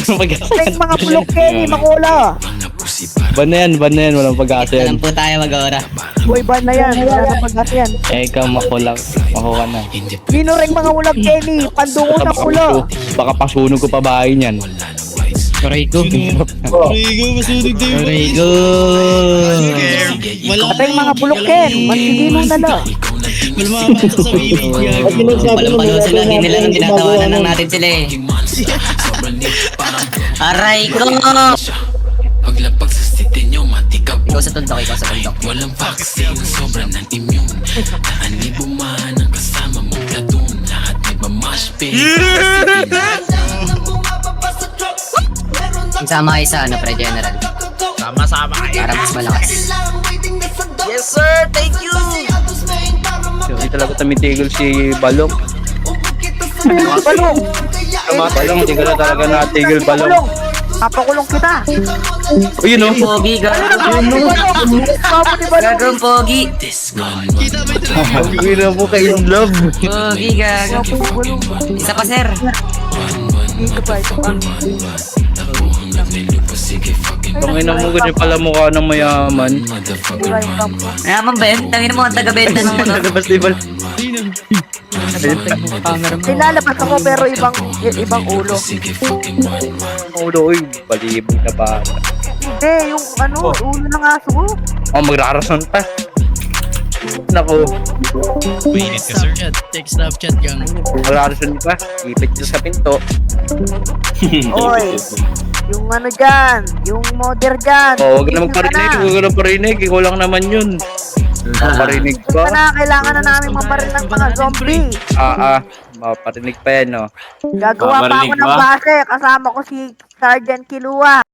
Yung mga bulok Kenny, makula. Ban na yan, walang pag-asa yan. Alam po tayo mag-ora. Boy, ban na yan. Wala na pag-asa yan. Eh, ikaw makulang. Makuha na. Sino rin mga ulag Kenny? Pandungo na pula. Baka pasunog ko pa bahay niyan. Rigo. masunog tayo. Rigo. Patay mga bulok Ken. Masigino na lang. Malumapasok sa bibig yan. Palumpalo sila. Hindi nila nang tinatawanan lang natin sila eh. Aray ko! Paglapag sa city nyo, matikap. Ikaw sa tundok, ikaw sa tundok. Walang vaccine, sobra ng immune. Daan libuman ang kasama mo platoon. Lahat may mamash pay. Sama kayo sa ano, pre-general. Sama-sama kayo. Para mas malakas. Yes sir, thank you. Hindi talaga tumitigil si Balong. Balong. Balong, hindi ka na talaga natigil, Balong. Balong. Papakulong kita. O yun o. Pogi, gagawin mo. Gagawin pogi. Kita ba ito? Ang ina mo kay in love. Pogi, gagawin. Isa pa, sir. Dito pa, ito pa. Pangina mo, ganyan pala mukha ng mayaman. Diba yung kampo? Mayaman ba yun? Tangin mo ang taga-benta ng motor. Nagabas di ba? Nilalabas ako pero ibang ulo. Ulo, uy, balibog na ba? Hindi, yung ano, ulo ng aso ko. Oh, magrarason pa. Naku, Mainit ka sir. Take Snapchat gang. magrarason pa. Ipit ka sa pinto. Oy, yung ano dyan, yung modern dyan. Oh, huwag ka na magparinig, huwag ka na parinig. Ikaw lang naman yun. Maparinig Basta pa. na, kailangan na namin maparil ng mga zombie. Maparinig pa yan, no. Gagawa pa ako ng base, kasama ko si Sergeant Kilua.